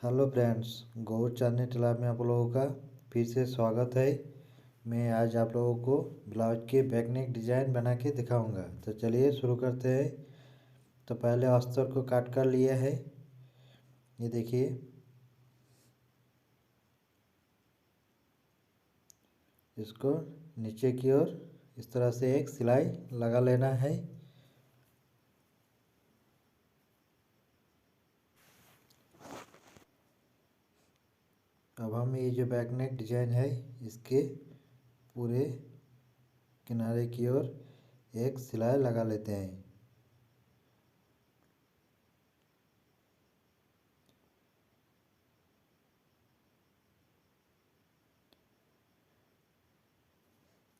Hello friends, गौर चांदनी तालाब में आप लोगों का फिर से स्वागत है। मैं आज आप लोगों को ब्लाउज के बैक नेक डिज़ाइन बना के दिखाऊंगा। तो चलिए शुरू करते हैं। तो पहले अस्तर को काट कर लिया है, ये देखिए। इसको नीचे की ओर इस तरह से एक सिलाई लगा लेना है। अब हम ये जो बैक नेक डिज़ाइन है इसके पूरे किनारे की ओर एक सिलाई लगा लेते हैं।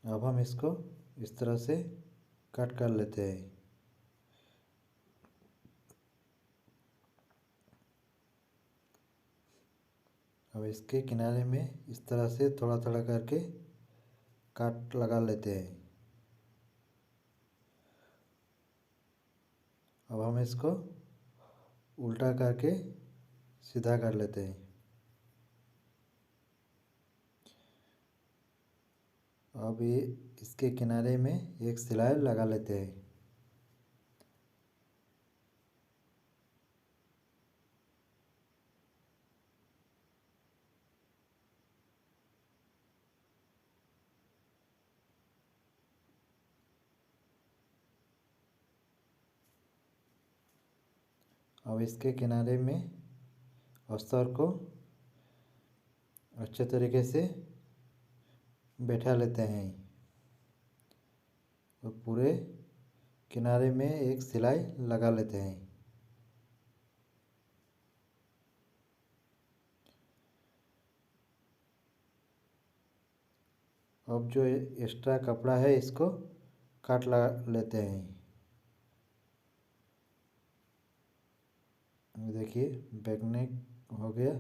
अब हम इसको इस तरह से कट कर लेते हैं। अब इसके किनारे में इस तरह से थोड़ा थोड़ा करके काट लगा लेते हैं। अब हम इसको उल्टा करके सीधा कर लेते हैं। अब ये इसके किनारे में एक सिलाई लगा लेते हैं। अब इसके किनारे में अस्तर को अच्छे तरीके से बैठा लेते हैं और पूरे किनारे में एक सिलाई लगा लेते हैं। अब जो एक्स्ट्रा कपड़ा है इसको काट लगा लेते हैं। देखिए बैक नेक हो गया।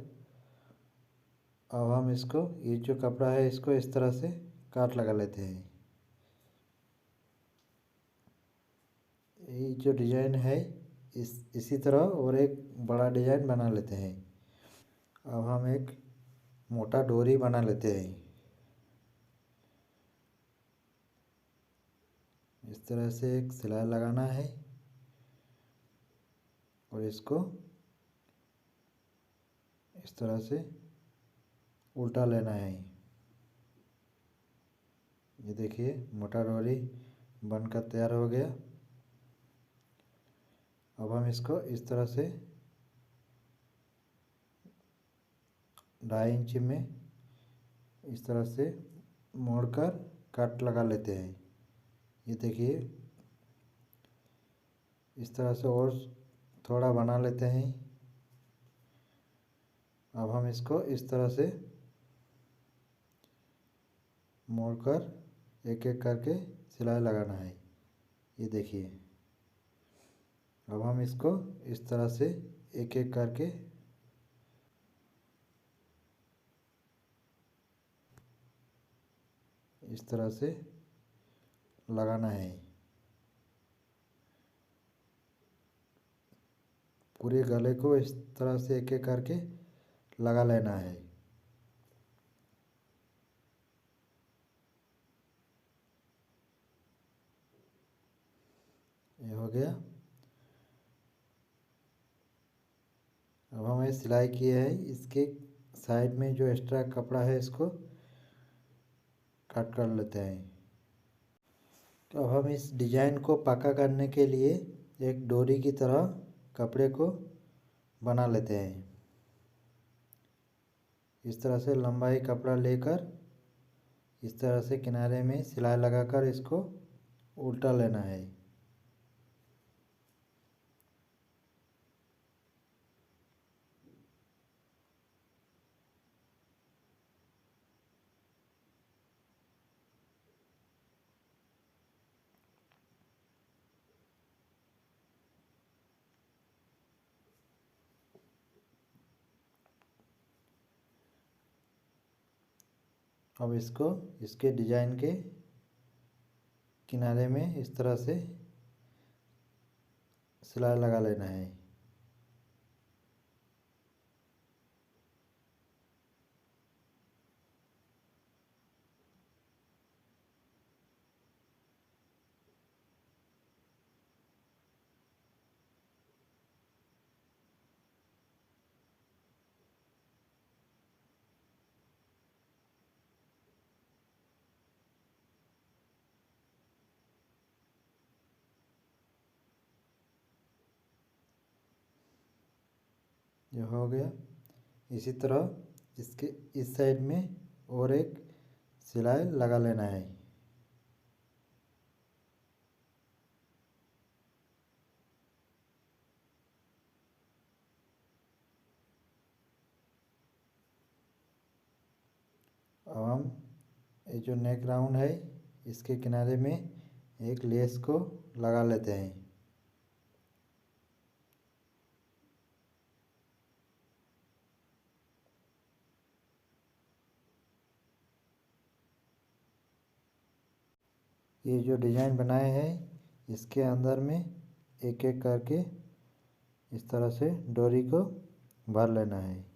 अब हम इसको ये जो कपड़ा है इसको इस तरह से काट लगा लेते हैं। ये जो डिज़ाइन है इसी तरह और एक बड़ा डिज़ाइन बना लेते हैं। अब हम एक मोटा डोरी बना लेते हैं। इस तरह से एक सिलाई लगाना है और इसको इस तरह से उल्टा लेना है। ये देखिए मोटा डोरी बनकर तैयार हो गया। अब हम इसको इस तरह से 2.5 इंच में इस तरह से मोड़कर काट लगा लेते हैं। ये देखिए इस तरह से और थोड़ा बना लेते हैं। अब हम इसको इस तरह से मोड़कर एक एक करके सिलाई लगाना है। ये देखिए अब हम इसको इस तरह से एक एक करके इस तरह से लगाना है। पूरे गले को इस तरह से एक एक करके लगा लेना है। ये हो गया। अब हमें सिलाई किए है इसके साइड में जो एक्स्ट्रा कपड़ा है इसको कट कर लेते हैं। तो अब हम इस डिज़ाइन को पक्का करने के लिए एक डोरी की तरह कपड़े को बना लेते हैं। इस तरह से लंबाई कपड़ा लेकर इस तरह से किनारे में सिलाई लगाकर इसको उल्टा लेना है। अब इसको इसके डिज़ाइन के किनारे में इस तरह से सिलाई लगा लेना है। ये हो गया। इसी तरह इसके इस साइड में और एक सिलाई लगा लेना है। अब हम ये जो नेक राउंड है इसके किनारे में एक लेस को लगा लेते हैं। ये जो डिज़ाइन बनाए हैं इसके अंदर में एक एक करके इस तरह से डोरी को भर लेना है।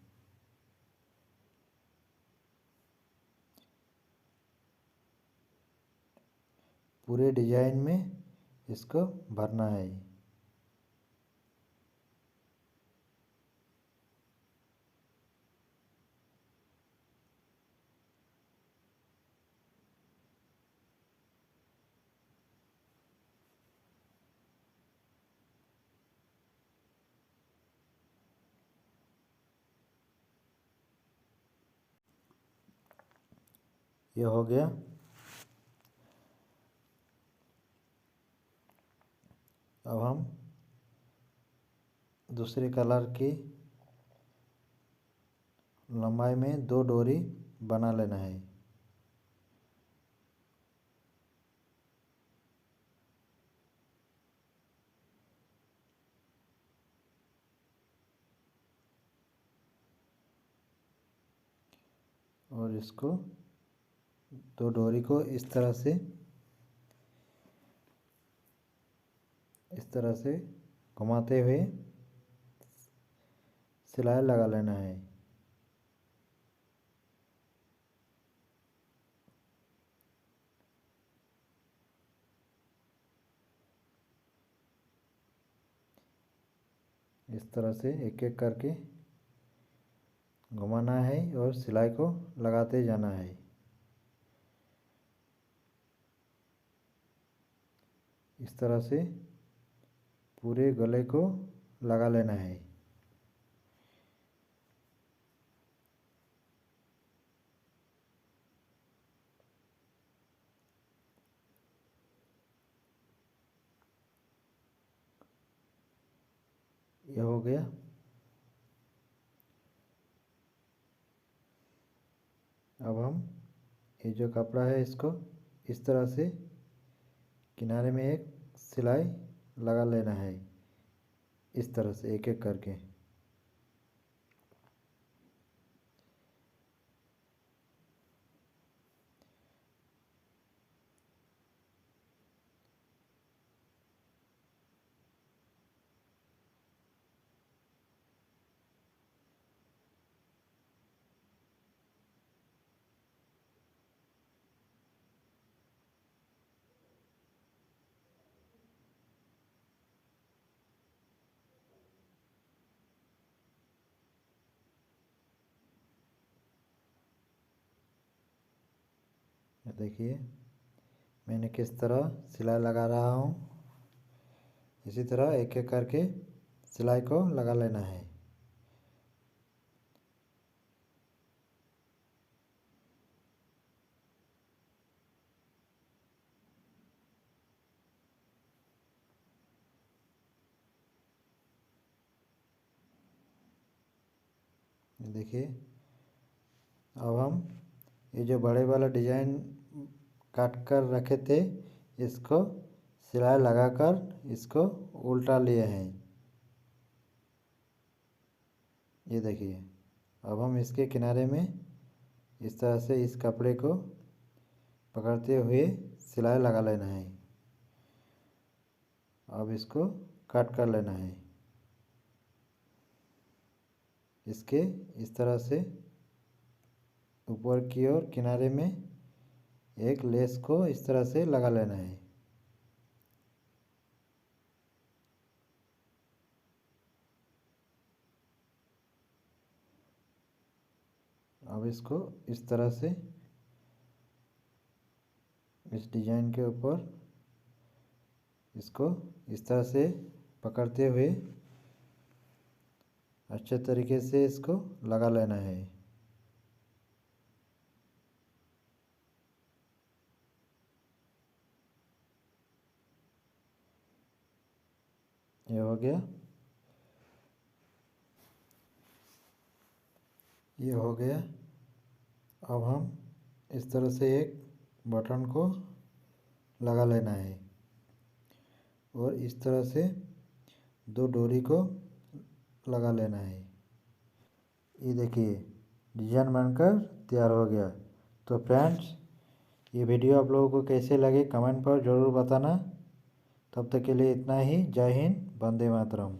पूरे डिज़ाइन में इसको भरना है। ये हो गया। अब हम दूसरे कलर की लंबाई में 2 डोरी बना लेना है। और इसको 2 डोरी को इस तरह से घुमाते हुए सिलाई लगा लेना है। इस तरह से एक एक करके घुमाना है और सिलाई को लगाते जाना है। इस तरह से पूरे गले को लगा लेना है। ये हो गया। अब हम ये जो कपड़ा है इसको इस तरह से किनारे में एक सिलाई लगा लेना है। इस तरह से एक एक करके। देखिए मैंने किस तरह सिलाई लगा रहा हूँ। इसी तरह एक एक करके सिलाई को लगा लेना है। देखिए अब हम ये जो बड़े वाला डिज़ाइन काट कर रखे थे इसको सिलाई लगाकर इसको उल्टा लिए हैं। ये देखिए अब हम इसके किनारे में इस तरह से इस कपड़े को पकड़ते हुए सिलाई लगा लेना है। अब इसको कट कर लेना है। इसके इस तरह से ऊपर की ओर किनारे में एक लेस को इस तरह से लगा लेना है। अब इसको इस तरह से इस डिज़ाइन के ऊपर इसको इस तरह से पकड़ते हुए अच्छे तरीके से इसको लगा लेना है। ये हो गया, ये हो गया। अब हम इस तरह से एक बटन को लगा लेना है और इस तरह से दो डोरी को लगा लेना है। ये देखिए डिजाइन बनकर तैयार हो गया। तो फ्रेंड्स, ये वीडियो आप लोगों को कैसे लगे कमेंट पर ज़रूर बताना। तब तक के लिए इतना ही। जय हिंद, वंदे मातरम।